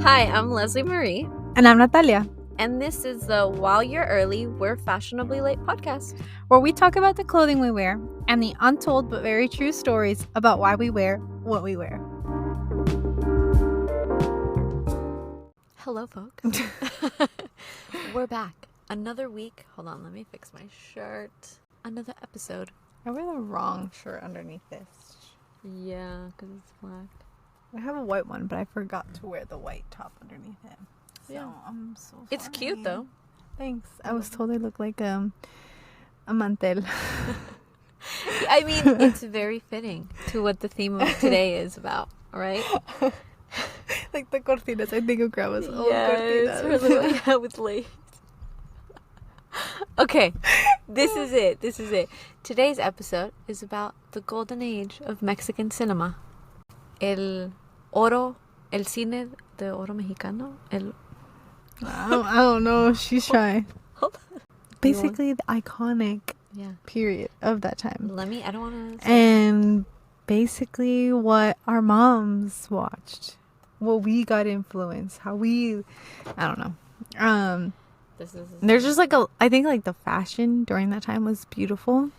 Hi, I'm Leslie Marie. And I'm Natalia. And this is the While You're Early, We're Fashionably Late podcast, where we talk about the clothing we wear and the untold but very true stories about why we wear what we wear. Hello, folks. We're back. Another week. Hold on, let me fix my shirt. Another episode. I wear the wrong shirt underneath this. Yeah, because it's black. I have a white one, but I forgot to wear the white top underneath it. So Yeah. I'm so sorry. It's cute, though. Thanks. I was told I look like a mantel. I mean, it's very fitting to what the theme of today is about, right? Like the cortinas. I think of grandma's old Yes, cortinas. yeah, with lace. Okay, this is it. Today's episode is about the golden age of Mexican cinema. El cine de oro mexicano. I don't know. She's shy. Basically, the iconic period of that time. I don't want to... And basically what our moms watched. What we got influenced. I don't know. There's just I think the fashion during that time was beautiful.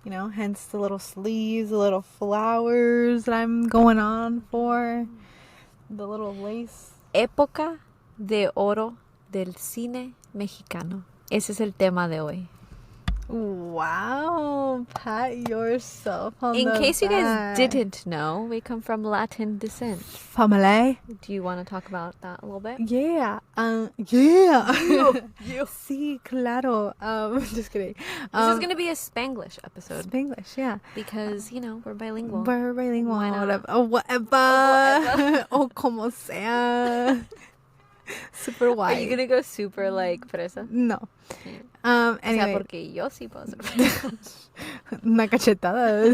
You know, hence the little sleeves, the little flowers that I'm going on for. The little lace. Época de oro del cine mexicano. Ese es el tema de hoy. Wow. Pat yourself on In the case you guys back. didn't know, we come from Latin descent. Family. Do you want to talk about that a little bit? Yeah. Sí, claro. Just kidding. This is going to be a Spanglish episode. Spanglish, yeah. Because, we're bilingual. We're bilingual. Why not? Whatever. O como sea. Super wide. Are you going to go super, fresa? No. Yeah. Anyway. O sea, porque yo sí puedo ser fresa. Una cachetada.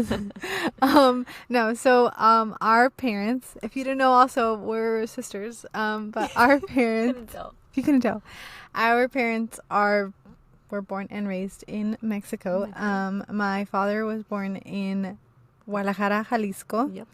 No, so, our parents, if you didn't know also, we're sisters, but our parents, if you couldn't tell, our parents were born and raised in Mexico. My father was born in Guadalajara, Jalisco. Yep.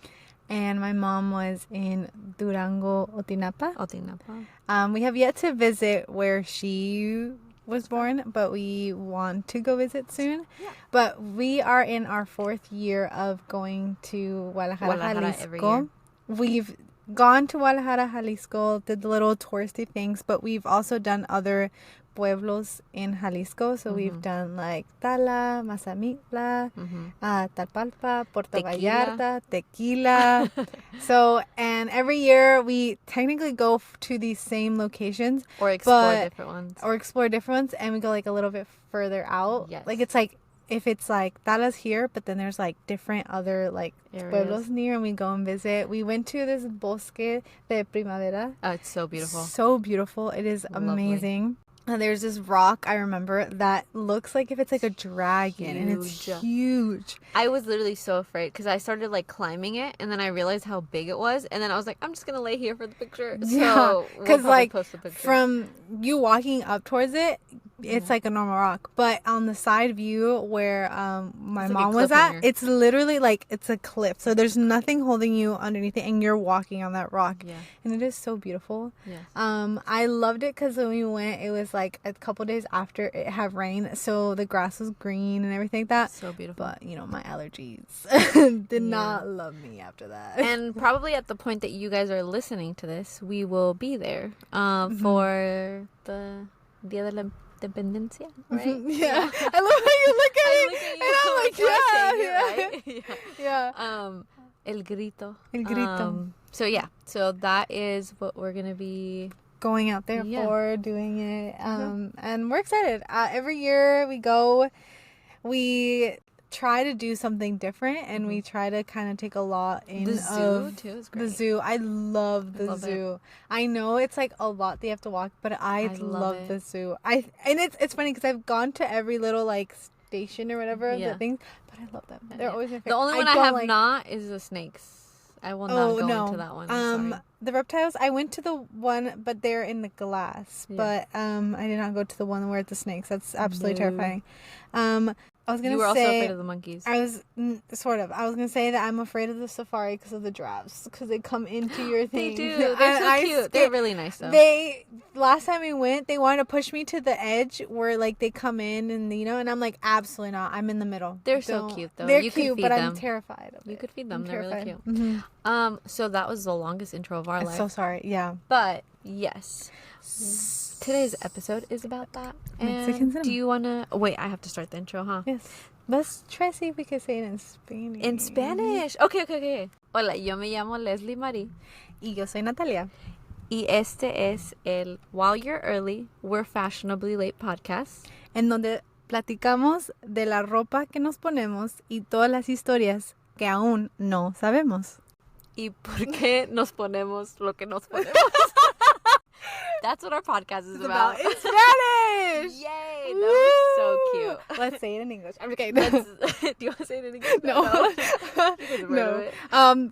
And my mom was in Durango, Otinapa. Otinapa. We have yet to visit where she was born, but we want to go visit soon. Yeah. But we are in our 4th year of going to Guadalajara, Jalisco. Every year. We've gone to Guadalajara, Jalisco, did the little touristy things, but we've also done other pueblos in Jalisco. So we've done Tala, Mazamitla, Talpalpa, Puerto Vallarta, Tequila. So, and every year we technically go to these same locations. Or explore different ones. And we go a little bit further out. Yes. If it's Tala's here, but then there's different other pueblos near, and we go and visit. We went to this bosque de primavera. Oh, it's so beautiful. So beautiful. It is amazing. And there's this rock, I remember, that looks like if it's a dragon. And it's huge. I was literally so afraid because I started climbing it, and then I realized how big it was, and then I was like, I'm just gonna lay here for the picture. Yeah, so because we'll post the picture. From you walking up towards it, it's a normal rock, but on the side view where my mom was at, it's literally it's a cliff, so there's nothing holding you underneath it, and you're walking on that rock. And it is so beautiful. Yes. I loved it because when we went, it was a couple days after it had rained, so the grass was green and everything like that. So beautiful. But my allergies did not love me after that. And probably at the point that you guys are listening to this, we will be there for the Dia de la Dependencia, right? Yeah. I love how you look at it. And I'm yeah. El Grito. So that is what we're going to be going out there for, doing it. And we're excited. Every year we go, we try to do something different, and we try to kind of take a lot in the zoo too is great. The zoo. I love the zoo. I know it's a lot that you have to walk, but I love the zoo. And it's funny because I've gone to every little station or whatever the things, but I love them. They're always my favorite. The only one I have not is the snakes. I will not go into that one. Sorry. The reptiles, I went to the one, but they're in the glass. But I did not go to the one where it's the snakes. That's absolutely terrifying. I was gonna say you were also afraid of the monkeys. I was sort of. I was gonna say that I'm afraid of the safari because of the giraffes, because they come into your thing. They do. They're so cute. They're really nice though. Last time we went, they wanted to push me to the edge where like they come in and and I'm like, absolutely not. I'm in the middle. They're so cute though. They're cute, but I'm terrified of it. You could feed them. They're really cute. Mm-hmm. So that was the longest intro of our life. So sorry. Yeah. But yes. Today's episode is about that. Mexican cinema. Do you want to... Wait, I have to start the intro, huh? Yes. Let's try see if we can say it in Spanish. In Spanish. Okay. Hola, yo me llamo Leslie Marie. Y yo soy Natalia. Y este es el While You're Early, We're Fashionably Late podcast. En donde platicamos de la ropa que nos ponemos y todas las historias que aún no sabemos. Y por qué nos ponemos lo que nos ponemos. That's what our podcast is about. In Spanish! Yay! That was so cute. Let's say it in English. I'm just kidding. Do you want to say it in English? No.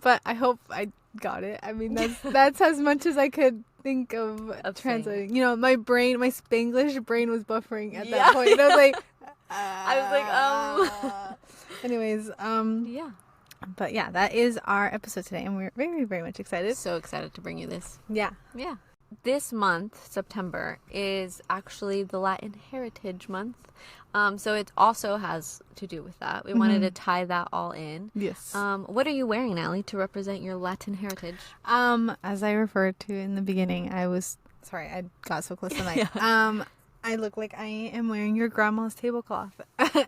But I hope I got it. I mean, that's as much as I could think of translating. Saying. My Spanglish brain was buffering at that point. And I was like... Anyways, yeah. But yeah, that is our episode today, and we're very, very much excited. So excited to bring you this. Yeah. This month, September, is actually the Latin Heritage Month. So it also has to do with that. We wanted to tie that all in. Yes. What are you wearing, Allie, to represent your Latin heritage? As I referred to in the beginning, sorry, I got so close tonight. I look like I am wearing your grandma's tablecloth.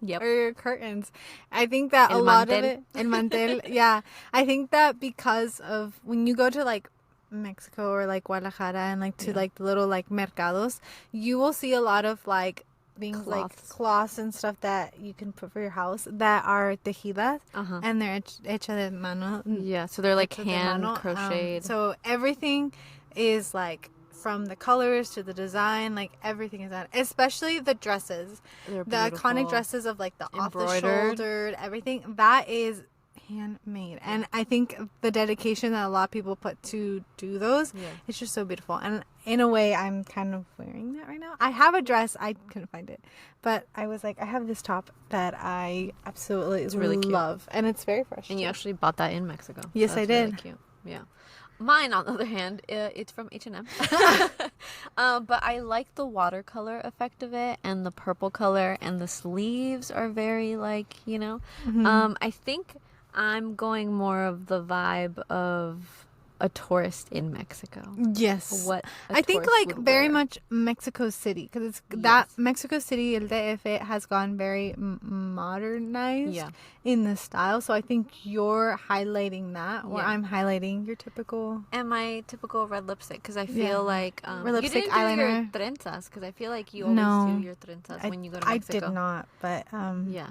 Yep. Or your curtains. I think that a lot of it... El mantel. Yeah. I think that because of... When you go to, like, Mexico or, like, Guadalajara and, like, to, like, the little, like, mercados, you will see a lot of, like, things like cloths and stuff that you can put for your house that are tejidas. And they're hecha de mano. Yeah. So they're, like, hand crocheted. So everything is, like... From the colors to the design, like everything is on. Especially the dresses, the iconic dresses of like the off the shouldered everything that is handmade. And I think the dedication that a lot of people put to do those, it's just so beautiful. And in a way, I'm kind of wearing that right now. I have a dress, I couldn't find it, but I was like, I have this top that I absolutely really love, and it's very fresh. And you actually bought that in Mexico. Yes, I did. Really cute. Yeah. Mine, on the other hand, it's from H&M. But I like the watercolor effect of it and the purple color, and the sleeves are very, like, I think I'm going more of the vibe of a tourist in Mexico. Yes. I think like very much Mexico City, because it's that Mexico City, El DF, has gone very modernized in the style. So I think you're highlighting that, or I'm highlighting your typical. And my typical red lipstick, because I feel like red lipstick, you didn't eyeliner, do your trenzas, because I feel like you always do your trenzas when you go to Mexico. I did not, but yeah.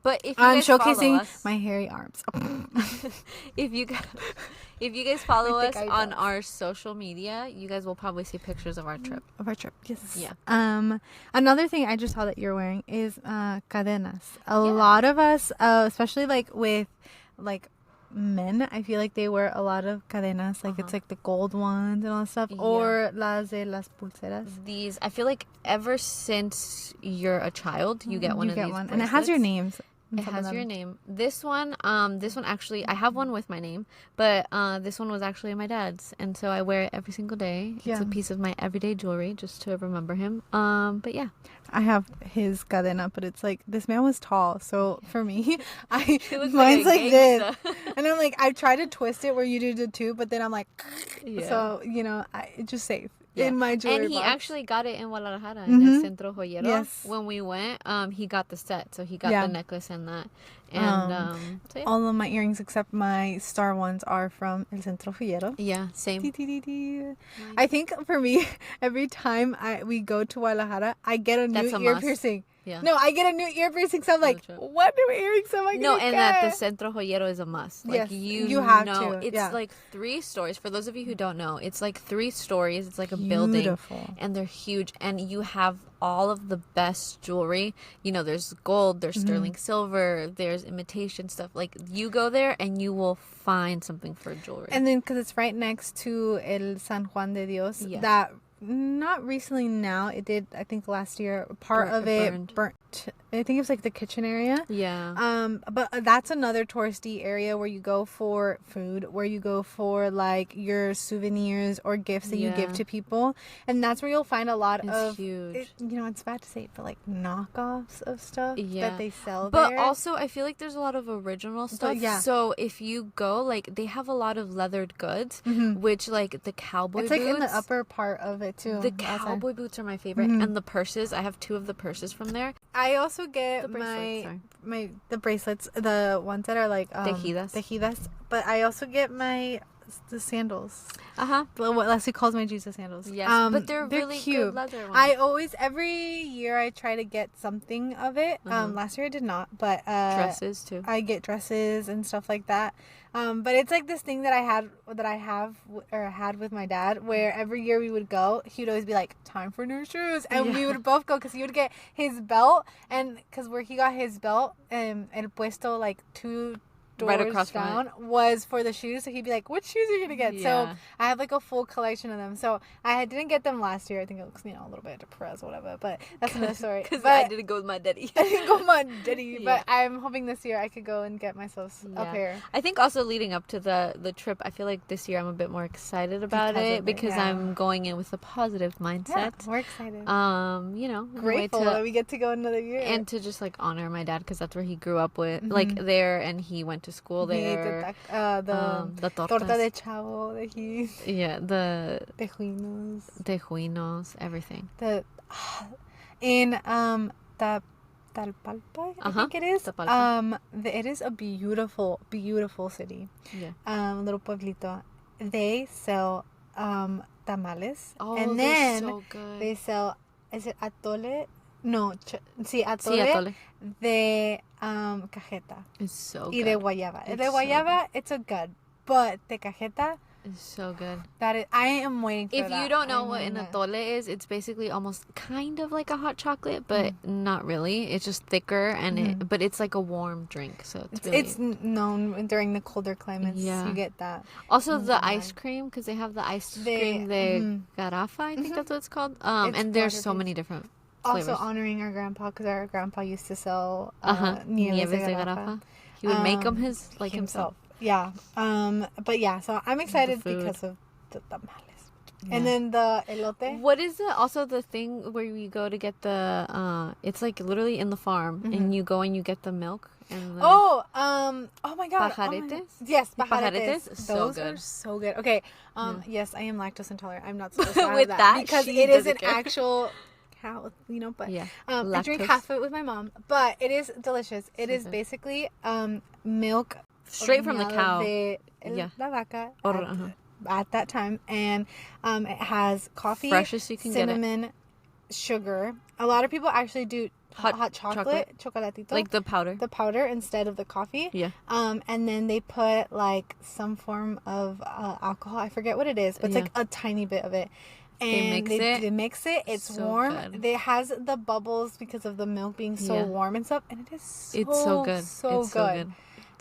But if you I'm guys showcasing follow us, my hairy arms. if you guys follow us on our social media, you guys will probably see pictures of our trip. Yes. Yeah. Another thing I just saw that you're wearing is cadenas. A lot of us, especially like with like men, I feel like they wear a lot of cadenas. Like it's like the gold ones and all that stuff, or las pulseras. These, I feel like ever since you're a child, you get one of these bracelets. And it has your names. It has your name. This one actually, I have one with my name, but this one was actually my dad's, and so I wear it every single day. It's a piece of my everyday jewelry, just to remember him. But yeah, I have his cadena, but it's like, this man was tall, so for me, mine's like this, and I'm like, I try to twist it where you do it too, but then I'm like, so it's just safe. In my jewelry and he box. Actually got it in Guadalajara, in the Centro Joyero. Yes. When we went, he got the set, so he got the necklace and that. And all of my earrings except my star ones are from El Centro Joyero. Yeah, same. I think for me, every time we go to Guadalajara, I get a new ear piercing. Yeah. No, I get a new ear piercing, so I'm like, what new earrings am I going to get? No, and that the Centro Joyero is a must. Like, yes, you have to. It's like 3 stories. For those of you who don't know, it's like 3 stories. It's like a building. And they're huge. And you have all of the best jewelry. There's gold, there's sterling silver, there's imitation stuff. Like, you go there and you will find something for jewelry. And then, because it's right next to El San Juan de Dios, that... Not recently now. It did, I think, last year. Part of it burnt. I think it's like the kitchen area. Yeah. But that's another touristy area where you go for food, where you go for like your souvenirs or gifts that you give to people, and that's where you'll find a lot of huge. It's bad to say it, but like knockoffs of stuff that they sell but there. Also, I feel like there's a lot of original stuff. So if you go, like, they have a lot of leathered goods, which like the cowboy boots. It's like in the upper part of it too. The cowboy boots are my favorite, and the purses. I have 2 of the purses from there. I also get the bracelets, the ones that are like tejidas. But I also get the sandals. What Leslie calls my Jesus sandals. Yes, but they're really cute. Good leather ones. Every year I try to get something of it. Last year I did not, but dresses too. I get dresses and stuff like that. But it's like this thing that I had with my dad, where every year we would go, he would always be like, time for new shoes, and we would both go, because he would get his belt, and because where he got his belt, el puesto like 2 doors right across down was for the shoes, so he'd be like, what shoes are you gonna get? So I have like a full collection of them. So I didn't get them last year. I think it looks a little bit depressed or whatever, but that's another story. Because I didn't go with my daddy. But I'm hoping this year I could go and get myself a pair. I think also leading up to the trip, I feel like this year I'm a bit more excited about because I'm going in with a positive mindset. We're excited. Grateful that we get to go another year, and to just like honor my dad, because that's where he grew up with, like there, and he went to school there. The torta de chavo that he... the tejuinos, everything. In Talpalpa, I think it is. It is a beautiful, beautiful city. Little pueblito. They sell tamales, and then so good. They sell, is it atole? No, atole de cajeta. It's so good. Y de guayaba. De guayaba, it's a good, but de cajeta, it's so good. I am waiting for that. If you don't know what an atole is, it's basically almost kind of like a hot chocolate, but not really. It's just thicker, and but it's like a warm drink, so it's known during the colder climates. You get that. Also, the ice cream, because they have the ice cream de garrafa, I think that's what it's called. And there's so many different flavors. Also honoring our grandpa, because our grandpa used to sell nieves de garrafa. He would make them himself. Yeah. So I'm excited because of the tamales. And then the elote. What is also the thing where you go to get the it's like literally in the farm, and you go and you get the milk and the oh my god. Pajaretes? Yes, pajaretes. Those are so good. Okay. Yes, I am lactose intolerant. I'm not supposed to have with that because it is an actual cow, but I drink half of it with my mom, but it is delicious. It is basically milk straight from the cow. La vaca at that time, and it has coffee, freshest you can cinnamon, get it. Sugar. A lot of people actually do hot chocolate, chocolatito, like the powder instead of the coffee. And then they put like some form of alcohol. I forget what it is, but it's like a tiny bit of it. And they mix it. It's so warm. Good. It has the bubbles because of the milk being so warm and stuff. And it's so good. So good.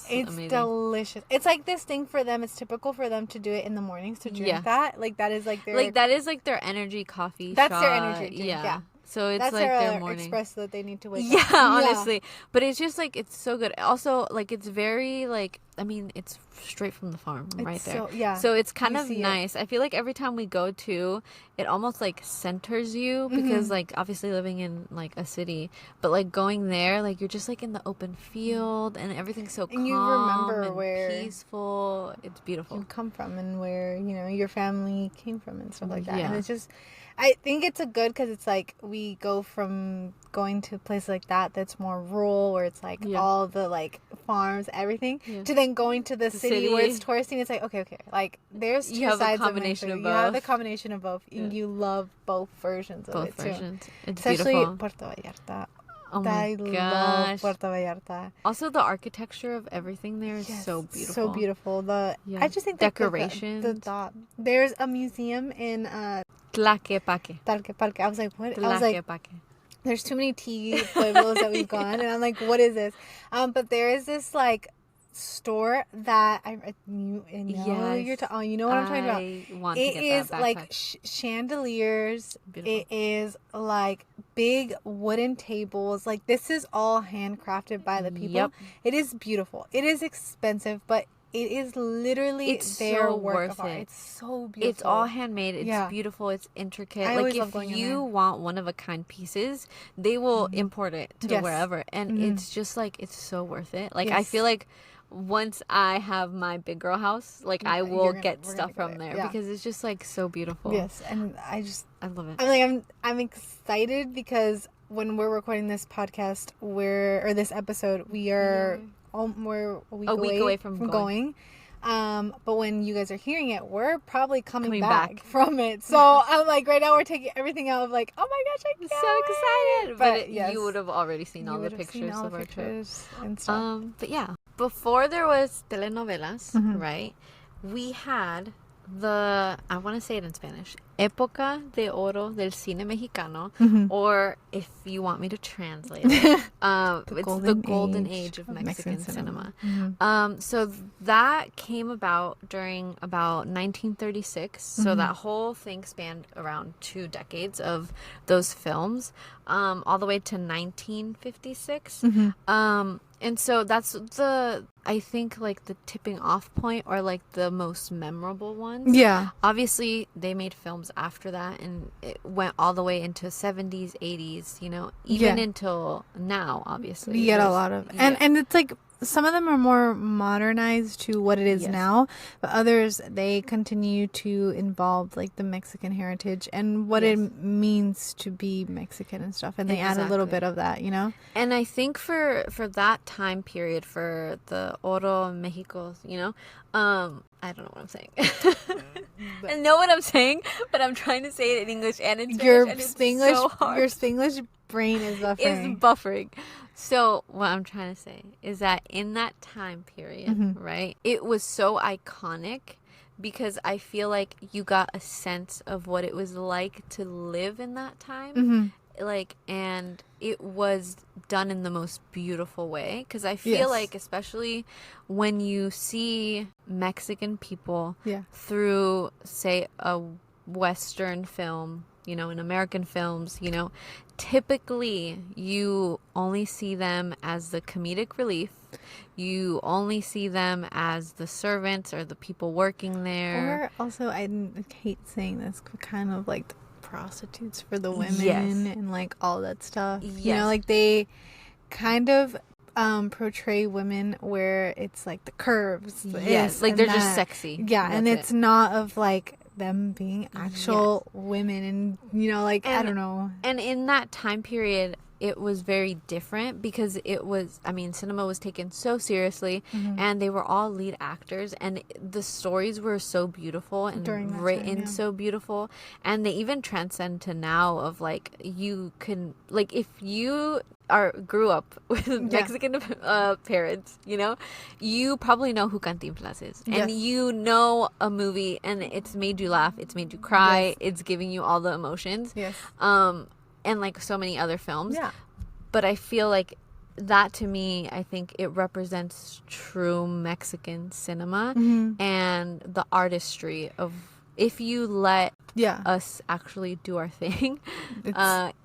It's amazing. Delicious. It's like this thing for them. It's typical for them to do it in the mornings, to drink that. Like that is like their energy coffee. That's their energy drink. Yeah. So it's like their morning espresso that they need to wake up. Honestly. But it's just like, it's so good. Also, like, it's very like, I mean, it's straight from the farm right there. So it's kind of nice. I feel like every time we go to, it almost like centers you, because like obviously living in like a city, but like going there, like you're just like in the open field, and everything's so calm, and you remember and where peaceful. It's beautiful. You come from, and where your family came from, and stuff like that. And it's just, I think it's a good, because it's like we go from going to a place like that's more rural, where it's like all the like farms, everything, to then going to the city where it's touristy. It's like okay, like there's two sides of it. You have the combination of both. You love both versions of it too. It's especially beautiful. Puerto Vallarta. Oh my gosh. Love Puerto Vallarta. Also, the architecture of everything there is so beautiful. So beautiful. I just think decorations. There's a museum in Tlaquepaque. I was like, what? I was like, there's too many tea pueblos that we've gone, and I'm like, what is this? But there is this like store that you know what I'm talking about. It is like chandeliers. Beautiful. It is like big wooden tables. Like, this is all handcrafted by the people. Yep. It is beautiful. It is expensive, but it is literally their work of art. It's so beautiful. It's all handmade. It's beautiful. It's intricate. I always love if going in you there. want one of a kind pieces, they will import it to wherever, and it's just like, it's so worth it. Like, I feel like once I have my big girl house, like, I will get stuff from there because it's just like so beautiful. Yes, and I love it. I'm excited because when we're recording this podcast, this episode, we are we're a week away from going. But when you guys are hearing it, we're probably coming back from it. So I'm like, right now we're taking everything out of like, oh my gosh, I'm so excited. But yes, you would have already seen all the pictures of our trip and stuff. But yeah, before there was telenovelas, right? We had I want to say it in Spanish, Época de Oro del Cine Mexicano, or if you want me to translate it, it's the golden age of Mexican cinema. So that came about during about 1936. So that whole thing spanned around 2 decades of those films, all the way to 1956. And so that's I think, like, the tipping off point, or like the most memorable ones. Yeah. Obviously, they made films after that, and it went all the way into 70s, 80s, you know, even until now, obviously. We get a lot of, and it's like, some of them are more modernized to what it is now, but others, they continue to involve like the Mexican heritage and what it means to be Mexican and stuff, and they add a little bit of that, you know. And I think for that time period, for the Oro Mexico, you know, I don't know what I'm saying. I know what I'm saying, but I'm trying to say it in English and in Spanish. Your Spanglish brain is buffering. So what I'm trying to say is that in that time period, right, it was so iconic because I feel like you got a sense of what it was like to live in that time. Like, and it was done in the most beautiful way, because I feel like, especially when you see Mexican people through, say, a Western film, you know, in American films, you know, typically you only see them as the comedic relief. You only see them as the servants or the people working there. Or also, I hate saying this, kind of like the prostitutes for the women and like all that stuff. You know, like they kind of portray women where it's like the curves. Like they're just sexy. Yeah, and it's not of like them being actual women, and you know, like, I don't know. And in that time period, it was very different because it was, I mean, cinema was taken so seriously, and they were all lead actors, and the stories were so beautiful and written so beautiful, and they even transcend to now of like, you can, like, if you grew up with Mexican parents, you know, you probably know who Cantinflas is, and you know a movie, and it's made you laugh, it's made you cry, it's giving you all the emotions, and like so many other films. But I feel like that, to me, I think it represents true Mexican cinema and the artistry of, if you let us actually do our thing,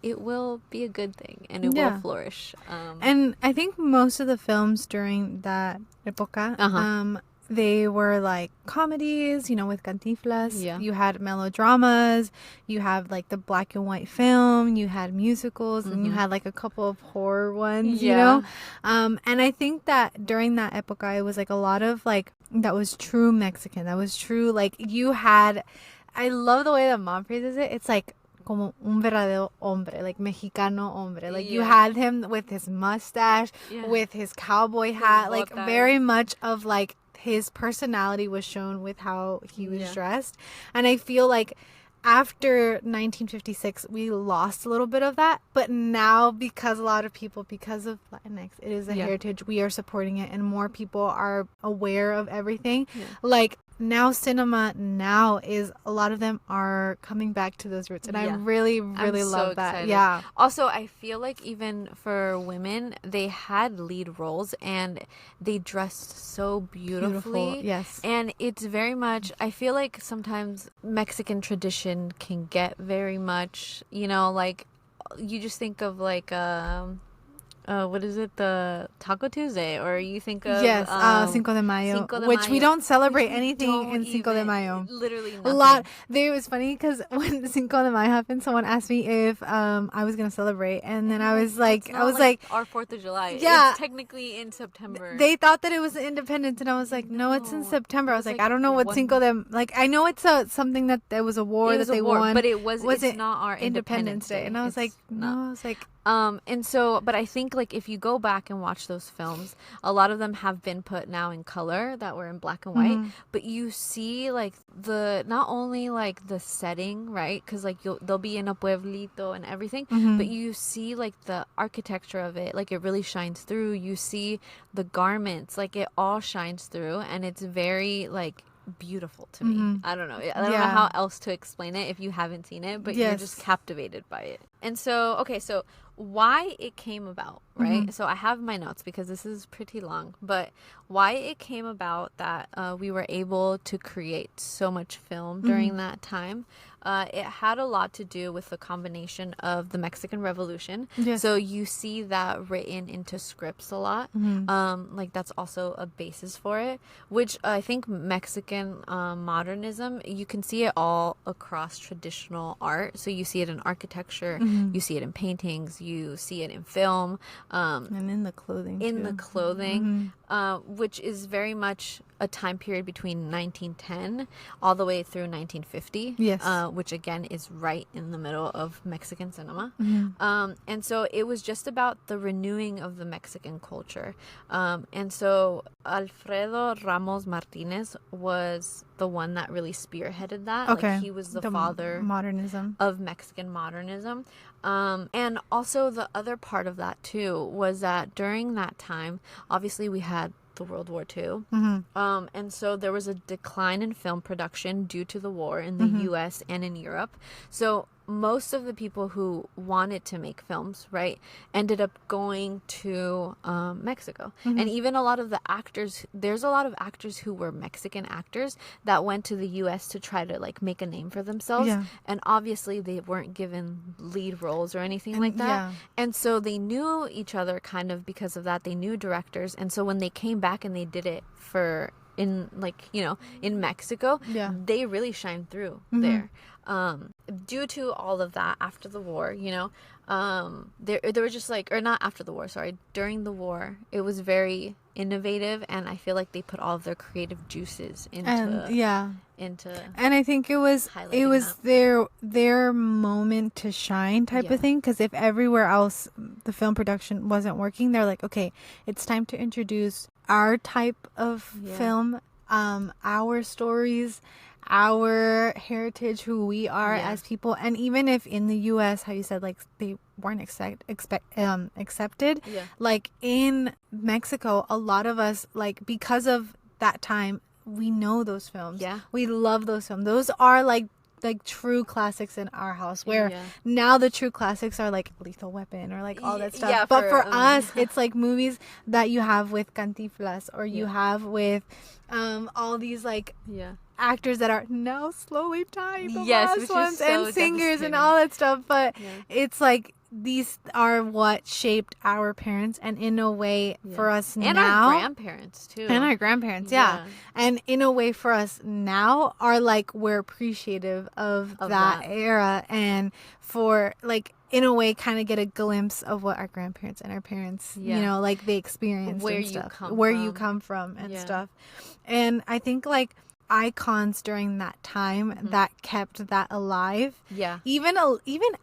it will be a good thing, and it will flourish. And I think most of the films during that época, they were like comedies, you know, with Cantinflas. You had melodramas, you have like the black and white film, you had musicals, and you had like a couple of horror ones, you know. And I think that during that época, it was like a lot of like, that was true Mexican, that was true, like, you had, I love the way that Mom phrases it. It's like, como un verdadero hombre, like Mexicano hombre. Like, you had him with his mustache, with his cowboy hat, like very much of like, his personality was shown with how he was dressed. And I feel like after 1956, we lost a little bit of that. But now, because a lot of people, because of Latinx, it is a heritage, we are supporting it, and more people are aware of everything. Like, now cinema now is, a lot of them are coming back to those roots, and I really love that. Excited. Also, I feel like even for women, they had lead roles and they dressed so beautifully. And it's very much, I feel like sometimes Mexican tradition can get very much, you know, like, you just think of like what is it, the Taco Tuesday, or you think of yes, Cinco de Mayo, Cinco de which we Mayo, don't celebrate which we anything don't in Cinco de even- Mayo. literally A nothing. lot. It was funny because when Cinco de Mayo happened, someone asked me if I was gonna celebrate, and then I was like, It's not our 4th of July. Yeah. It's technically in September. they thought that it was Independence, and I was like, no, it's in No, September. it I was was like, like I don't know what one- Cinco de, like, I know it's something that there was a war It that was they a war, won, but it's it not our Independence Day. and I was like, It's no, not. I was like, And so, but I think like if you go back and watch those films, a lot of them have been put now in color that were in black and white, but you see like not only like the setting, right? Because like they'll be in a pueblito and everything, but you see like the architecture of it, like it really shines through. You see the garments, like it all shines through, and it's very like beautiful to me. I don't know. I don't know how else to explain it if you haven't seen it, but you're just captivated by it. And so, okay, so why it came about, right? So I have my notes because this is pretty long, but why it came about that we were able to create so much film during that time. It had a lot to do with the combination of the Mexican Revolution. Yes. So you see that written into scripts a lot. Like that's also a basis for it, which I think Mexican modernism, you can see it all across traditional art. So you see it in architecture, you see it in paintings, you see it in film. and in the clothing The clothing, which is very much a time period between 1910 all the way through 1950. Yes. Which again is right in the middle of Mexican cinema. And so it was just about the renewing of the Mexican culture. And so Alfredo Ramos Martinez was the one that really spearheaded that. Okay. Like he was the father modernism of Mexican modernism. And also the other part of that too was that during that time, obviously we had the World War II. And so there was a decline in film production due to the war in the US and in Europe. So most of the people who wanted to make films, right, ended up going to Mexico. And even a lot of the actors, there's a lot of actors who were Mexican actors that went to the US to try to like make a name for themselves. Yeah. And obviously they weren't given lead roles or anything like that. And so they knew each other kind of because of that. They knew directors. And so when they came back and they did it in Mexico, they really shined through there. Due to all of that after the war, there were just like, or not after the war, sorry, during the war, it was very innovative, and I feel like they put all of their creative juices into and I think it was their moment to shine type of thing, because if everywhere else the film production wasn't working, they're like, okay, it's time to introduce our type of film, our stories, our heritage, who we are as people. And even if in the US, how you said like they weren't accepted, like in Mexico, a lot of us, like because of that time, we know those films. We love those films. Those are like true classics in our house, where now the true classics are like Lethal Weapon or like all that stuff. But for us, it's like movies that you have with Cantinflas, or you have with all these like actors that are now slowly dying, the last ones, so and singers and all that stuff. But it's like these are what shaped our parents, and in a way for us and now, our grandparents too, and our grandparents, and in a way for us now are like, we're appreciative of that era, and for like in a way kind of get a glimpse of what our grandparents and our parents like they experienced, where and stuff, where you come from and stuff. And I think like icons during that time that kept that alive, even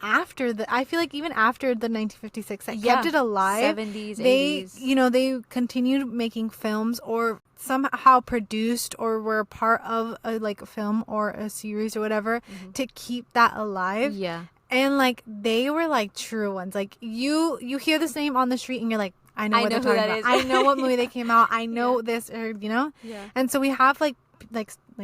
after I feel like even after the 1956 that kept it alive, 70s, they 80s, they continued making films, or somehow produced, or were part of a like film or a series or whatever, to keep that alive. And like they were like true ones. Like you hear this name on the street and you're like, I know what they're talking about. I know what movie they came out. I know this, or and so we have like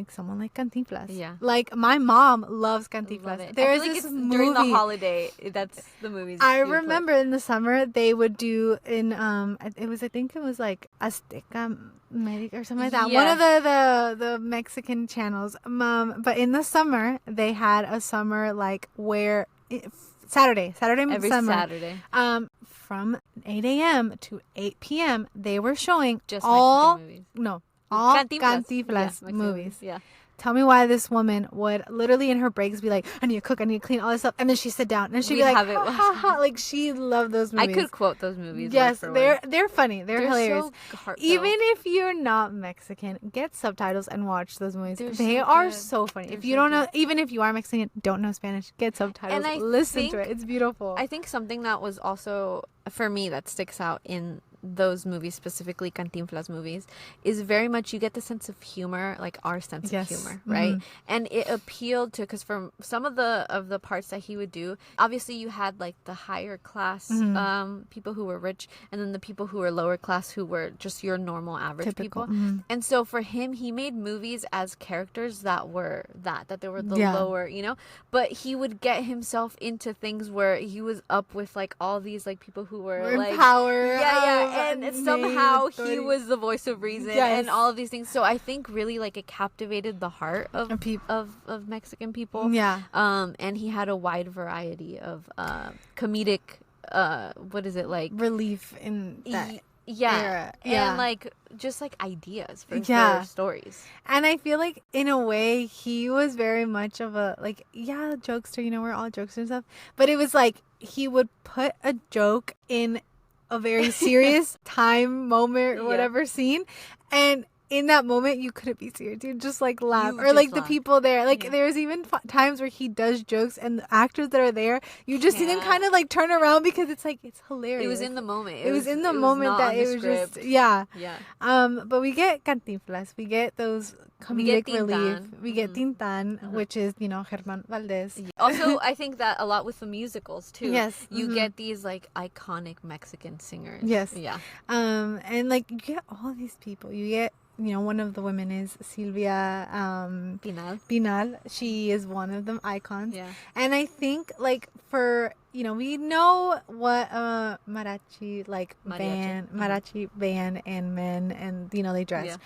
someone like Cantinflas. Like my mom loves Cantinflas. There's this movie during the holiday. That's the movies. I remember in the summer they would do in I think it was like Azteca Medic or something like that. One of the Mexican channels. But in the summer they had a summer like where Saturday Every summer. Saturday. From 8 a.m. to 8 p.m. they were showing Just all Mexican movies. all Cantinflas. Cantinflas Yeah, movies. Yeah. Tell me why this woman would literally in her breaks be like, I need to cook, I need to clean, all this stuff. And then she'd sit down and she'd be like, have it ha, ha, ha. Like, she loved those movies. I could quote those movies. Yes, word for word. they're funny. They're hilarious. So heartfelt. Even if you're not Mexican, get subtitles and watch those movies. They so are good. so funny. They're if you so don't know, good. even if you are Mexican, don't know Spanish, get subtitles. And I listen to it. It's beautiful. I think something that was also, for me, that sticks out in those movies, specifically Cantinflas movies, is very much you get the sense of humor, like our sense of humor, right? And it appealed to, because from some of the parts that he would do, obviously you had like the higher class people who were rich, and then the people who were lower class who were just your normal average people. And so for him, he made movies as characters that were that they were the lower, you know, but he would get himself into things where he was up with like all these like people who were in like power, and somehow he was the voice of reason and all of these things. So I think really like it captivated the heart of Mexican people. Yeah. And he had a wide variety of comedic what is it like relief in that era. And like just like ideas for stories. And I feel like in a way he was very much of a like jokester, you know, we're all jokesters and stuff, but it was like he would put a joke in a very serious time moment or whatever scene, and in that moment you couldn't be serious, you just like laugh or like the people there, like there's even times where he does jokes and the actors that are there, you just see them kind of like turn around because it's like it's hilarious. It was in the moment. It was in the moment that it was script. just but we get Cantinflas, we get those comedic relief, we get Tintan, which is, you know, Germán Valdez. Also, I think that a lot with the musicals too. Yes, you get these like iconic Mexican singers. Yes, yeah. And like you get all these people. You get, you know, one of the women is Silvia Pinal. She is one of them icons. Yeah. And I think like for, you know, we know what mariachi band and men, and you know, they dress. Yeah.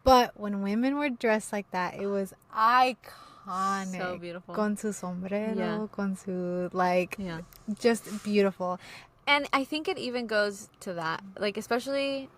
But when women were dressed like that, it was iconic. So beautiful. Con su sombrero, con su just beautiful. And I think it even goes to that, like especially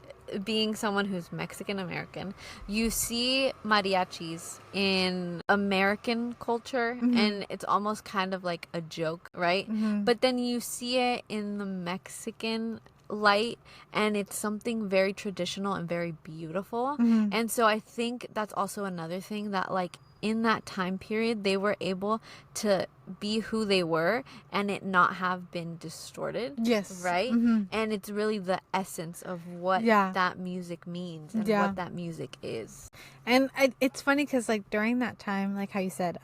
being someone who's Mexican American, you see mariachis in American culture and it's almost kind of like a joke, right? But then you see it in the Mexican light and it's something very traditional and very beautiful. And so I think that's also another thing that like in that time period they were able to be who they were and it not have been distorted. Yes. Right? And it's really the essence of what that music means and what that music is. And it's funny because like during that time, like how you said,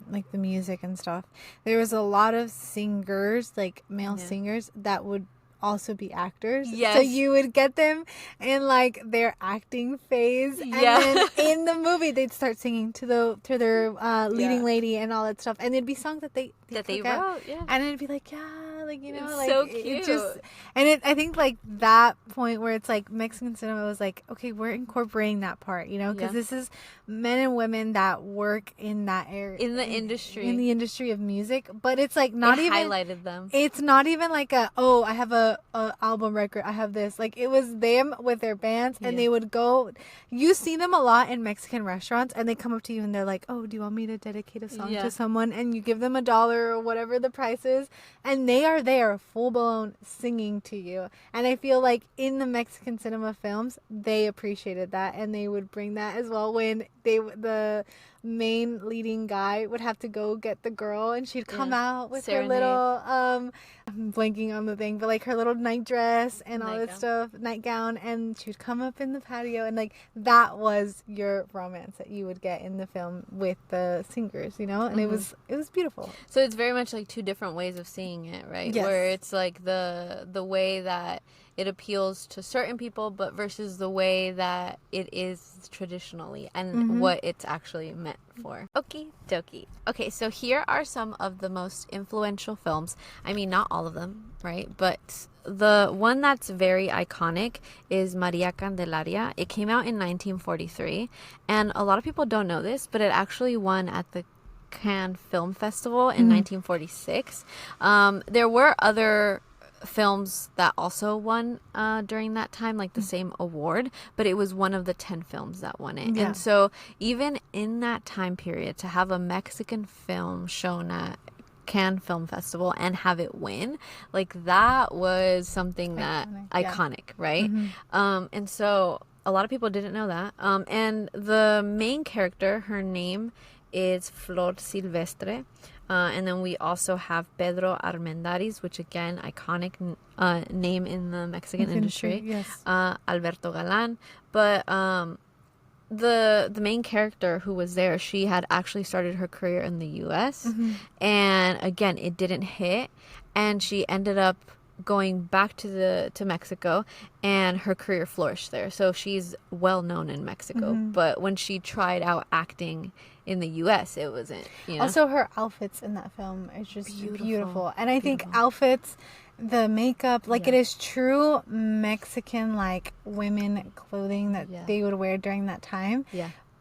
like the music and stuff, there was a lot of singers, like male singers that would also be actors. Yes. So you would get them in like their acting phase, and then in the movie they'd start singing to their leading lady and all that stuff, and it'd be songs that they wrote, and it'd be like like, you know, it's like so cute. It just, and I think like that point where it's like Mexican cinema was like, okay, we're incorporating that part, you know, because this is men and women that work in that area, in the industry of music, but it's like not even highlighted them. It's not even like I have a album record, I have this, like it was them with their bands, and they would go, you see them a lot in Mexican restaurants, and they come up to you and they're like, oh, do you want me to dedicate a song to someone? And you give them $1 or whatever the price is, and they are there full blown singing to you. And I feel like in the Mexican cinema films they appreciated that, and they would bring that as well when the main leading guy would have to go get the girl, and she'd come out with her little I'm blanking on the thing, but like her little night dress and all that stuff, nightgown, and she'd come up in the patio, and like that was your romance that you would get in the film with the singers, you know. And it was beautiful. So it's very much like two different ways of seeing it, right? Yes. Where it's like the way that it appeals to certain people, but versus the way that it is traditionally and what it's actually meant for. Okie dokie. Okay, so here are some of the most influential films. I mean, not all of them, right? But the one that's very iconic is Maria Candelaria. It came out in 1943, and a lot of people don't know this, but it actually won at the Cannes Film Festival in 1946. There were other films that also won during that time, like the same award, but it was one of the 10 films that won it. And so even in that time period, to have a Mexican film shown at Cannes Film Festival and have it win, like that was something that iconic, right? And so a lot of people didn't know that. And the main character, her name is Flor Silvestre. And then we also have Pedro Armendáriz, which again, iconic name in the Mexican industry. Yes. Alberto Galán. But the main character who was there, she had actually started her career in the U.S. And again, it didn't hit. And she ended up going back to Mexico, and her career flourished there. So she's well known in Mexico. But when she tried out acting in the U.S., it wasn't, you know? Also, her outfits in that film is just beautiful. And I think outfits, the makeup, like it is true Mexican, like women clothing that they would wear during that time.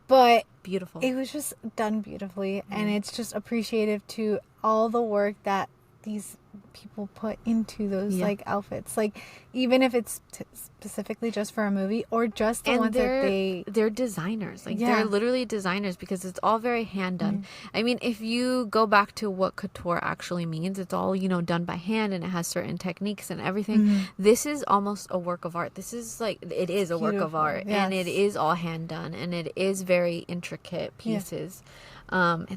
But beautiful. It was just done beautifully, and it's just appreciative to all the work that these people put into those like outfits, like even if it's specifically just for a movie or just the ones that they're designers, like they're literally designers, because it's all very hand done. I mean, if you go back to what couture actually means, it's all, you know, done by hand, and it has certain techniques and everything. This is almost a work of art. This is like, it is a work of art, and it is all hand done, and it is very intricate pieces. And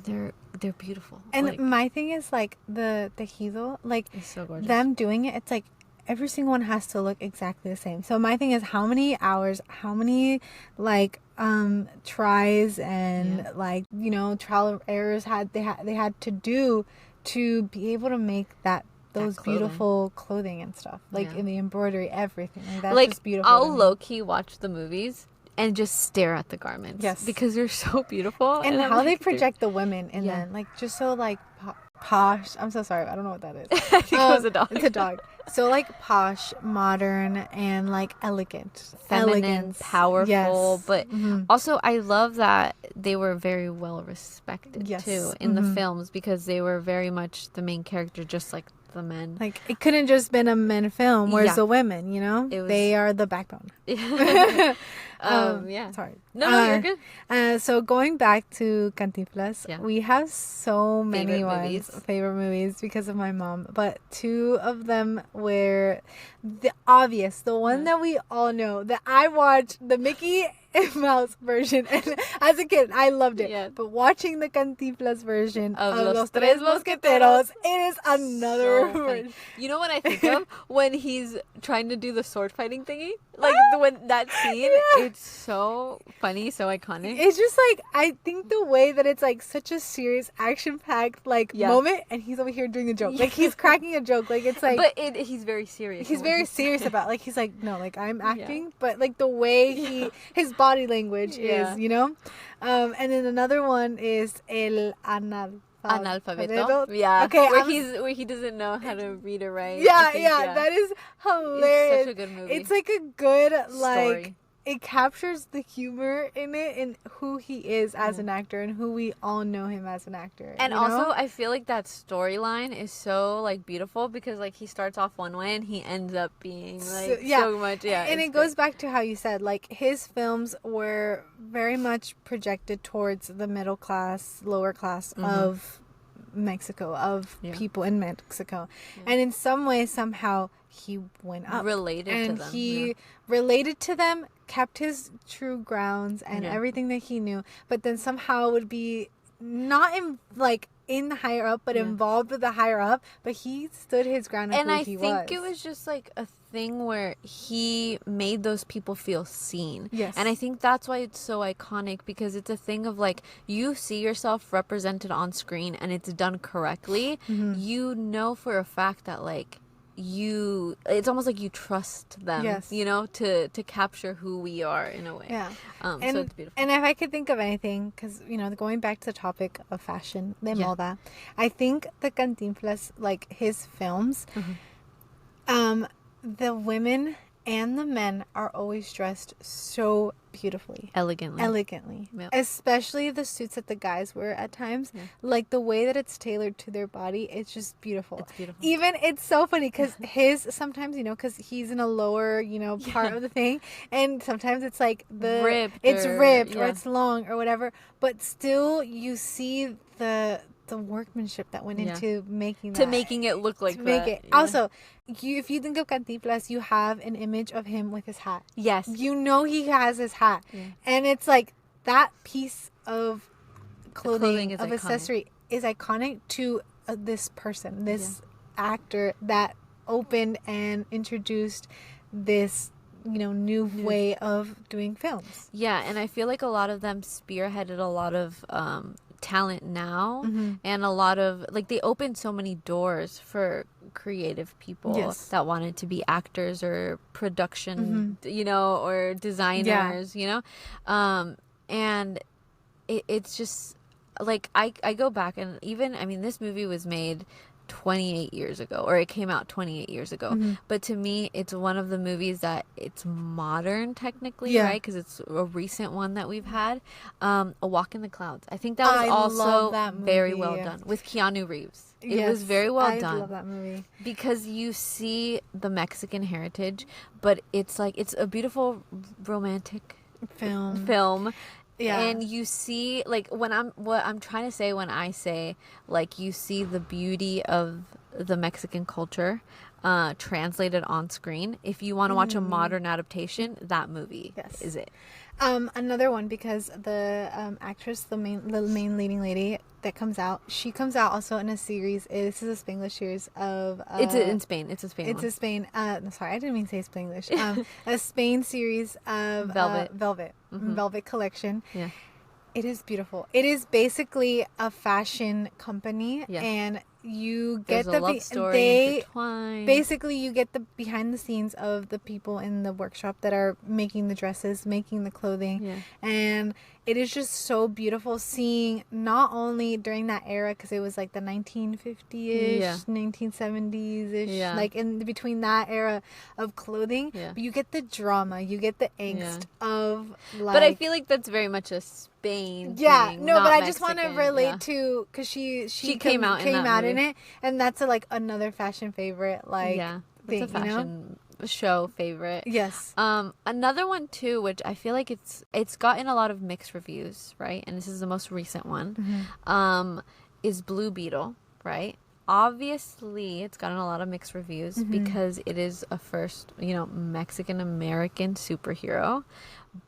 they're beautiful. And like, my thing is like the tejido, like it's so gorgeous. Them doing it, it's like every single one has to look exactly the same. So my thing is, how many hours, how many like tries and like, you know, trial and errors they had to do to be able to make those beautiful clothing and stuff, like in the embroidery, everything like that's just beautiful. I'll low-key watch the movies and just stare at the garments. Yes. Because they're so beautiful. And how they project the women in them. Like, just so, like, posh. I'm so sorry. I don't know what that is. I think it was a dog. It's a dog. So, like, posh, modern, and, like, elegant. Feminine, powerful. But also, I love that they were very well respected, too, in the films, because they were very much the main character, just like the men. Like, it couldn't just been a men film. Whereas the women, you know? They are the backbone. Sorry. No, you're good. So going back to Cantinflas, we have so many favorite movies because of my mom, but two of them were the one that we all know, that I watched the Mickey Mouse version, and as a kid I loved it, but watching the Cantinflas version of Los Tres Mosqueteros, it is another version. You know what I think of when he's trying to do the sword fighting thingy, like when that scene, it's so funny, so iconic. It's just like, I think the way that it's like such a serious, action-packed like moment, and he's over here doing a joke, like he's cracking a joke, like it's like, but he's very serious. He's very serious about, like, he's like, no, like I'm acting, but like the way his body language is, you know. And then another one is El Analfabeto. Yeah. Okay. Where he doesn't know how to read or write. Yeah. That is hilarious. It's such a good movie. It's like a good story. It captures the humor in it and who he is as an actor and who we all know him as an actor. And also, I feel like that storyline is so like beautiful, because like he starts off one way and he ends up being like so much. Yeah. And it goes back to how you said, like, his films were very much projected towards the middle class, lower class of Mexico, of people in Mexico. And in some way, somehow, he went up. Related to them. He related to them, kept his true grounds and everything that he knew, but then somehow would be not in the higher up, but involved with the higher up, but he stood his ground on who he was. And I think it was just like a thing where he made those people feel seen. Yes. And I think that's why it's so iconic, because it's a thing of like, you see yourself represented on screen and it's done correctly. You know for a fact that like, it's almost like you trust them, you know, to capture who we are in a way. So it's beautiful. And if I could think of anything, because, you know, going back to the topic of fashion, de moda, I think the Cantinflas, like his films, the women and the men are always dressed so beautifully. Elegantly. Yep. Especially the suits that the guys wear at times. Yeah. Like the way that it's tailored to their body, it's just beautiful. It's beautiful. Even it's so funny because sometimes, because he's in a lower, part of the thing. And sometimes it's like ripped or it's long or whatever. But still you see the workmanship that went into making that. To making it look like to that. Make it. Yeah. Also, if you think of Cantinflas, you have an image of him with his hat. Yes. He has his hat. Yeah. And it's like that piece of clothing of accessory is iconic to this person, this actor that opened and introduced this new way of doing films. Yeah, and I feel like a lot of them spearheaded a lot of talent now, and a lot of they opened so many doors for creative people that wanted to be actors or production or designers, and it's just I go back, and even this movie was made 28 years ago, or it came out 28 years ago, but to me it's one of the movies that it's modern technically, right, because it's a recent one that we've had. A Walk in the Clouds, I think that was also very well done with Keanu Reeves. It was very well done. I love that movie because you see the Mexican heritage, but it's a beautiful romantic film. Yeah. And you see, what I'm trying to say when I say, you see the beauty of the Mexican culture translated on screen. If you want to watch a modern adaptation, that movie is it. Another one, because the actress, the main leading lady that comes out, she comes out also in a series. This is a Spanglish series of... it's in Spain. It's a Spain It's one. a Spain... no, sorry, I didn't mean to say Spanglish. A Spain series of... Velvet. Velvet collection. Yeah. It is beautiful. It is basically a fashion company, and you get the love story intertwined. Basically you get the behind the scenes of the people in the workshop that are making the dresses, making the clothing, and it is just so beautiful seeing not only during that era, because it was the 1950ish, 1970s-ish, in between that era of clothing, but you get the drama, you get the angst of but I feel like that's very much a Spain thing, but I Mexican. just want to relate to, because she came out in it, and that's another fashion favorite thing, it's a fashion show favorite. Yes. Another one too, which I feel like it's gotten a lot of mixed reviews, right? And this is the most recent one. Is Blue Beetle, right? Obviously, it's gotten a lot of mixed reviews because it is a first, Mexican American superhero.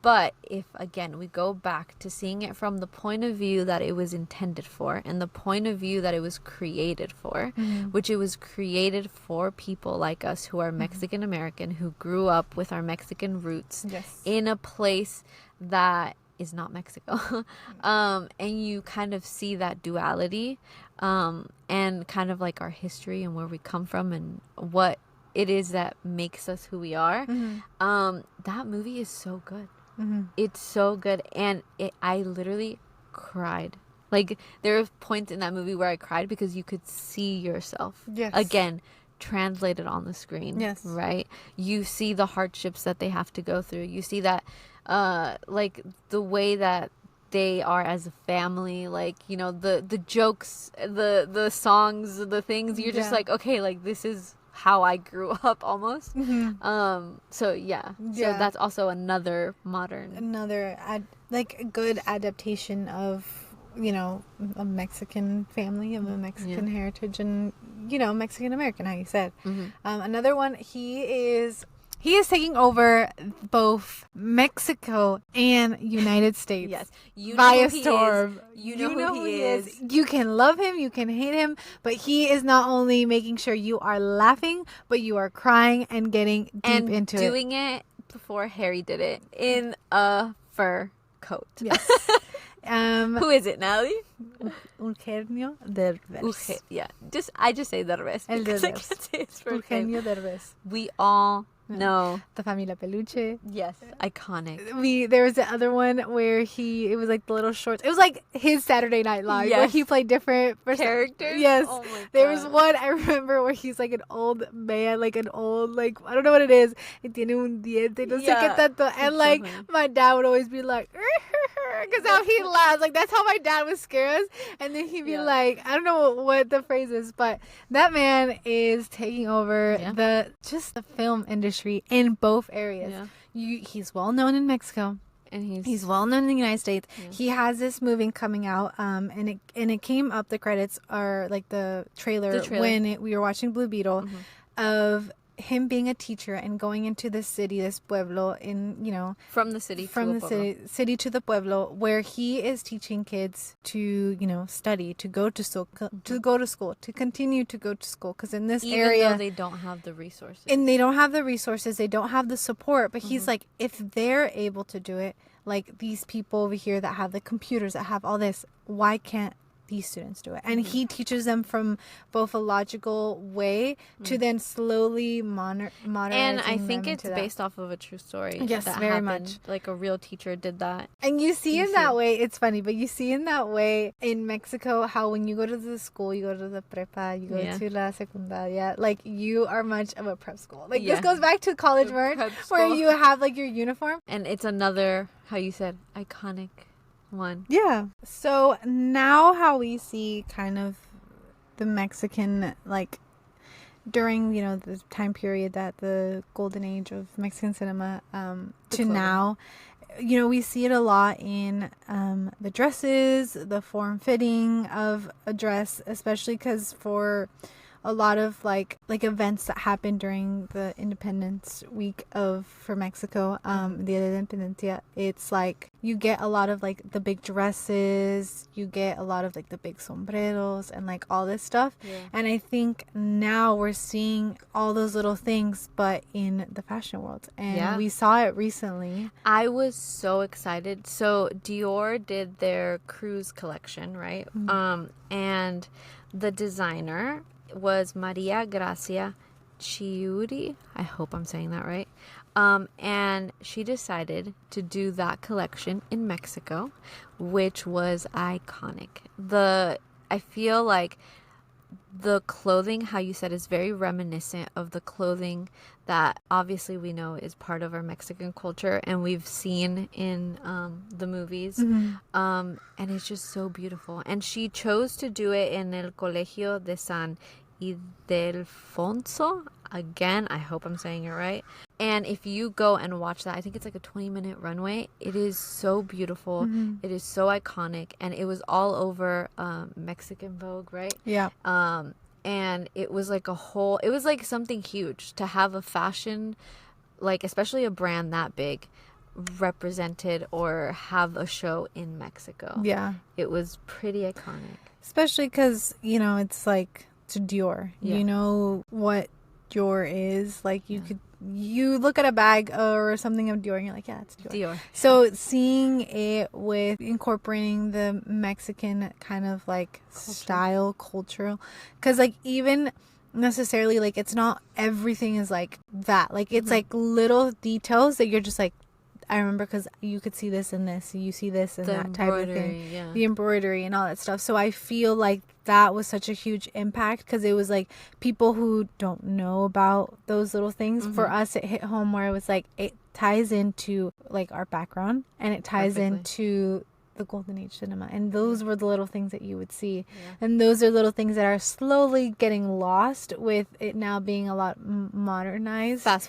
But if, again, we go back to seeing it from the point of view that it was intended for and the point of view that it was created for, which it was created for people like us who are Mexican American, who grew up with our Mexican roots in a place that is not Mexico. And you kind of see that duality, and kind of our history and where we come from and what it is that makes us who we are. That movie is so good. It's so good, and I literally cried. There were points in that movie where I cried because you could see yourself again translated on the screen. Right? You see the hardships that they have to go through. You see that the way that they are as a family, the jokes, the songs, the things, you're just okay, this is how I grew up almost. So that's also another good adaptation of a Mexican family, of a Mexican heritage, and Mexican American, how you said. Another one, he is taking over both Mexico and United States. Via storm. You know who he is. You can love him, you can hate him, but he is not only making sure you are laughing, but you are crying and getting deep into it. And doing it before Harry did it in a fur coat. Yes. Who is it, Natalie? Eugenio Derbez. I just say Derbez. El Derbez. Eugenio Derbez. We all No. The Familia Peluche. Yes. Iconic. There was the other one where it was like the little shorts. It was like his Saturday Night Live where he played different characters. Yes. Oh my God. There was one I remember where he's like an old man, like an old, like, I don't know what it is. Y tiene un diente, no sé qué tanto. And like, my dad would always be like, because how he laughs. Like, that's how my dad would scare us. And then he'd be like, I don't know what the phrase is, but that man is taking over the film industry in both areas. He's well known in Mexico. And he's well known in the United States. He has this movie coming out, and it came up. The credits are like the trailer. When we were watching Blue Beetle, of him being a teacher and going into this city, this pueblo, from the city to the pueblo, where he is teaching kids to study, to go to school, to continue to go to school, because in this area though they don't have the resources, they don't have the support, but he's like, if they're able to do it, like these people over here that have the computers, that have all this, why can't these students do it? And he teaches them from both a logical way to then slowly modernizing. And I think it's based off of a true story. Yes, that very happened. much. Like a real teacher did that. And you see in that way, it's funny, but you see in that way in Mexico how when you go to the school, you go to the prepa, you go to la secundaria, like you are much of a prep school. Like this goes back to college merch, where you have like your uniform. And it's another, how you said, iconic one. Yeah. So now how we see kind of the Mexican, like during the time period that the golden age of Mexican cinema to now, we see it a lot in the dresses, the form fitting of a dress, especially because for a lot of like events that happen during the Independence Week for Mexico, Dia de Independencia, it's like you get a lot of like the big dresses, you get a lot of like the big sombreros and like all this stuff. And I think now we're seeing all those little things, but in the fashion world, and we saw it recently. I was so excited. So Dior did their cruise collection, right? And the designer was Maria Gracia Chiuri. I hope I'm saying that right. And she decided to do that collection in Mexico, which was iconic. I feel like the clothing, how you said, is very reminiscent of the clothing that obviously we know is part of our Mexican culture and we've seen in the movies. And it's just so beautiful. And she chose to do it in El Colegio de San Ildefonso. Again, I hope I'm saying it right. And if you go and watch that, I think it's like a 20-minute runway. It is so beautiful. It is so iconic. And it was all over Mexican Vogue, right? Yeah. And it was like it was like something huge to have a fashion, like especially a brand that big, represented or have a show in Mexico. Yeah. It was pretty iconic. Especially because, it's like to Dior. You know what Dior is. Like you look at a bag or something of Dior and you're like, yeah, it's Dior. So seeing it with incorporating the Mexican kind of like style, cultural, because like even necessarily like it's not everything is like that. Like it's like little details that you're just like, I remember because you could see this and this, you see this and that type of thing. The embroidery and all that stuff. So I feel like that was such a huge impact because it was like people who don't know about those little things. For us, it hit home where it was like it ties into like our background and it ties into the golden age cinema, and those were the little things that you would see, and those are little things that are slowly getting lost with it now being a lot modernized, fast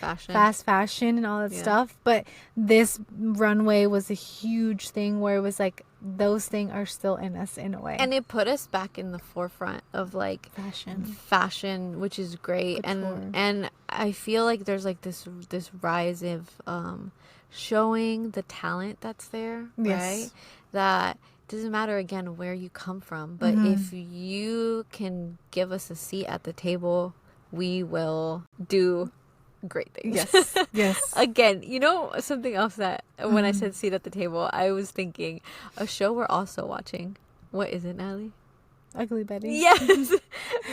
fashion and all that stuff. But this runway was a huge thing where it was like those things are still in us in a way, and it put us back in the forefront of like fashion, which is great. And I feel like there's like this rise of showing the talent that's there, right? That doesn't matter again where you come from, but if you can give us a seat at the table, we will do great things. Yes. Again, something else that when I said seat at the table, I was thinking a show we're also watching. What is it, Natalie? Ugly Betty. Yes.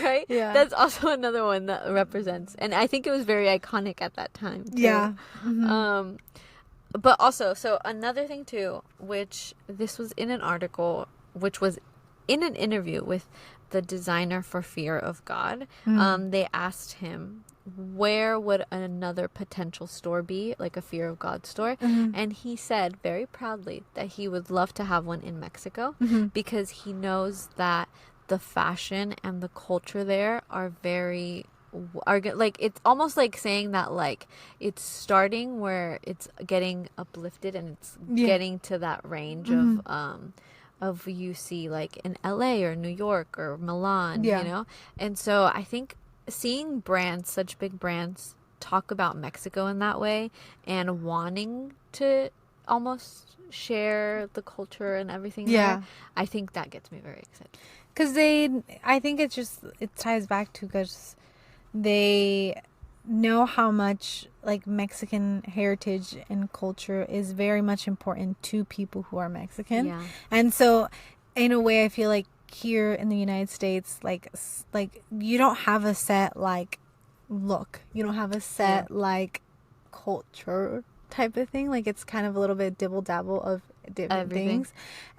Right? Yeah. That's also another one that represents. And I think it was very iconic at that time. Too. Yeah. Mm-hmm. But also, so another thing too, which this was in an article, which was in an interview with the designer for Fear of God. They asked him, where would another potential store be, like a Fear of God store? And he said very proudly that he would love to have one in Mexico because he knows that the fashion and the culture there are very like, it's almost like saying that like it's starting where it's getting uplifted and it's getting to that range of you see like in LA or New York or Milan, you know? And so I think seeing brands, such big brands, talk about Mexico in that way and wanting to almost share the culture and everything there, I think that gets me very excited. Because I think it ties back to because they know how much like Mexican heritage and culture is very much important to people who are Mexican. Yeah. And so in a way I feel like here in the United States, like you don't have a set like look. You don't have a set like culture type of thing. Like it's kind of a little bit dibble dabble of different things.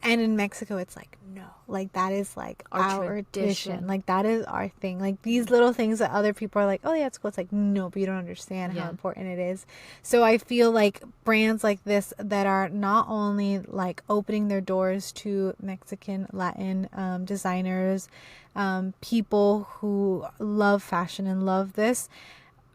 And in Mexico it's like no, like that is like our tradition. Like that is our thing. Like these little things that other people are like, oh yeah, it's cool. It's like no, but you don't understand how important it is. So I feel like brands like this that are not only like opening their doors to Mexican, Latin designers, people who love fashion and love this,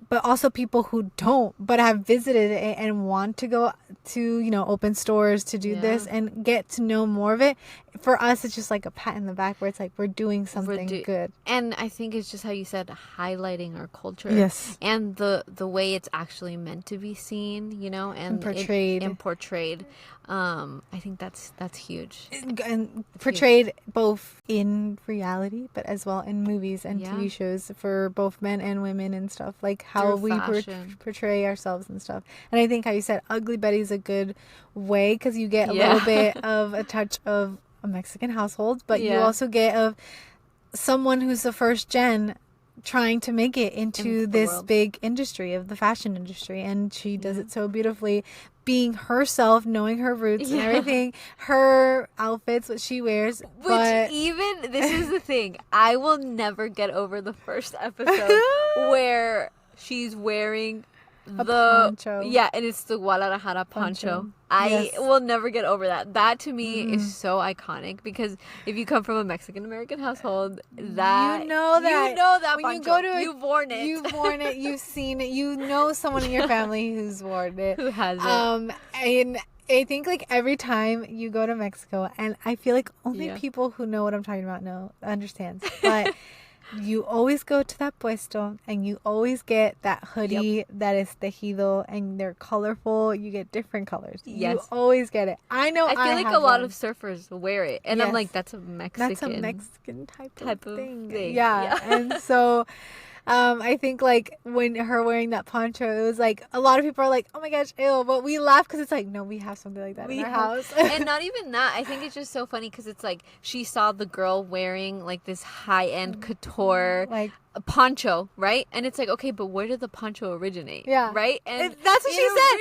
but also people who don't, but have visited it and want to go to, you know, open stores to do this and get to know more of it. For us, it's just like a pat in the back where it's like we're doing something good. And I think it's just how you said, highlighting our culture. Yes. And the way it's actually meant to be seen, you know, and portrayed. I think that's huge. And portrayed both in reality, but as well in movies and TV shows for both men and women and stuff. Like how we portray ourselves and stuff. And I think how you said Ugly Betty's a good way because you get a little bit of a touch of a Mexican household, but you also get of someone who's the first gen trying to make it into this big industry of the fashion industry, and she does it so beautifully, being herself, knowing her roots and everything, her outfits, what she wears. Even this is the thing, I will never get over the first episode where she's wearing the poncho. Yeah, and it's the Guadalajara poncho. I will never get over that. That to me is so iconic because if you come from a Mexican American household, that you know that when poncho. You go to you've worn it, you've seen it, you know someone in your family who's worn it, who has it. And I think like every time you go to Mexico, and I feel like only people who know what I'm talking about understands, but you always go to that puesto and you always get that hoodie that is tejido and they're colorful. You get different colors. Yes. You always get it. I know. I feel like a lot of surfers wear it. And I'm like, that's a Mexican type of thing. Yeah. And so I think like when her wearing that poncho, it was like a lot of people are like, oh my gosh, ew, but we laugh because it's like, no, we have something like that in our house. And not even that, I think it's just so funny because it's like she saw the girl wearing like this high-end couture like a poncho, right? And it's like, okay, but where did the poncho originate? Yeah, right. And that's what she said.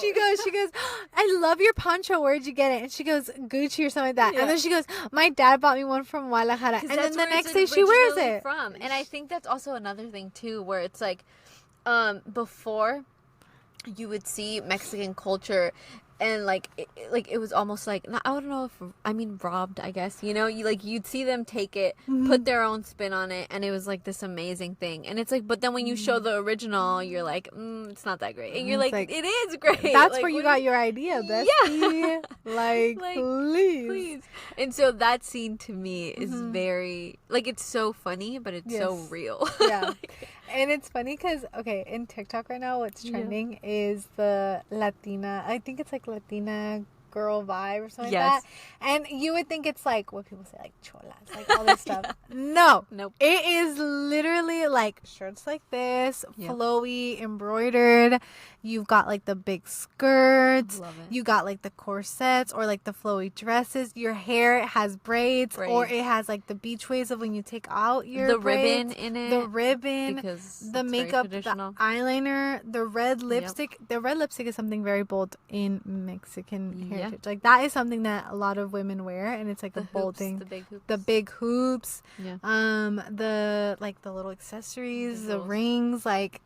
She goes, I love your poncho, where'd you get it? And she goes, Gucci or something like that. And then she goes, my dad bought me one from Guadalajara. And then the next day she wears it from. And I think that's also another thing too, where it's like before you would see Mexican culture and like it was almost like, I don't know if, I mean, robbed, I guess, you know, you'd see them take it, put their own spin on it, and it was like this amazing thing. And it's like, but then when you show the original, you're like, it's not that great. And you're like, it is great. That's where you got your idea, bestie. Yeah. like please. And so that scene to me is very, like, it's so funny, but it's so real. Yeah. And it's funny because, okay, in TikTok right now, what's trending is the Latina, I think it's like Latina girl vibe or something Yes. like that. And you would think it's like what people say, like cholas, like all this stuff. No. Nope. It is literally like shirts like this, Yep. flowy, embroidered. You've got like the big skirts. Love it. You got like the corsets or like the flowy dresses. Your hair has braids, or it has like the beach waves of when you take out your the braids, ribbon in it. the ribbon, Because the it's very makeup, the traditional. eyeliner, the red lipstick. The red lipstick is something very bold in Mexican Yeah. heritage. Like that is something that a lot of women wear, and it's like The a bold hoops, thing. the big hoops. The big hoops, Yeah. the like the little accessories, the Visuals. rings, like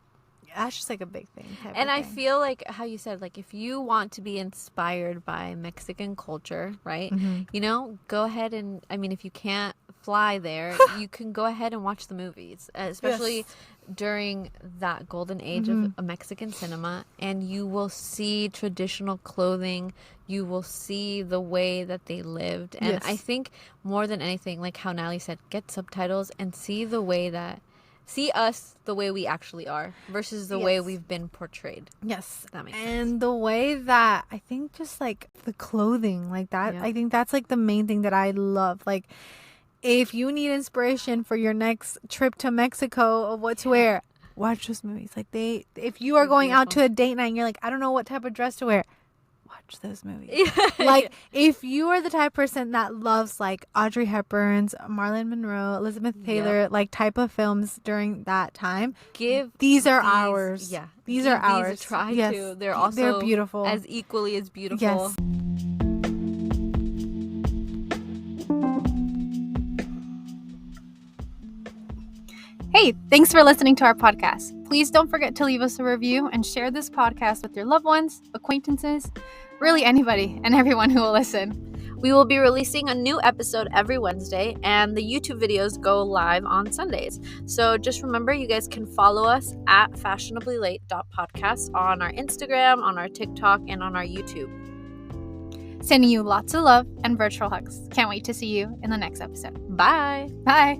that's just like a big thing. And I feel like how you said, like if you want to be inspired by Mexican culture, right? Mm-hmm. You know, go ahead and I mean, if you can't fly there, you can go ahead and watch the movies, especially during that golden age of Mexican cinema, and you will see traditional clothing. You will see the way that they lived, and Yes. I think more than anything, like how Natalie said, get subtitles and see the way that. See us the way we actually are versus the way Yes. we've been portrayed. Yes. That makes and sense. the way that I think just like the clothing, like that, Yeah. I think that's like the main thing that I love. Like if you need inspiration for your next trip to Mexico of what to wear, watch those movies. Like if you are They're going out beautiful. to a date night and you're like, I don't know what type of dress to wear, watch those movies. Like if you are the type of person that loves like Audrey Hepburn's, Marilyn Monroe, Elizabeth Taylor, like type of films during that time, these are ours. Yeah, These give are ours. These a try Yes. too. They're also They're beautiful. as equally as beautiful. Yes. Hey, thanks for listening to our podcast. Please don't forget to leave us a review and share this podcast with your loved ones, acquaintances, really anybody and everyone who will listen. We will be releasing a new episode every Wednesday, and the YouTube videos go live on Sundays. So just remember, you guys can follow us at fashionablylate.podcast on our Instagram, on our TikTok, and on our YouTube. Sending you lots of love and virtual hugs. Can't wait to see you in the next episode. Bye! Bye!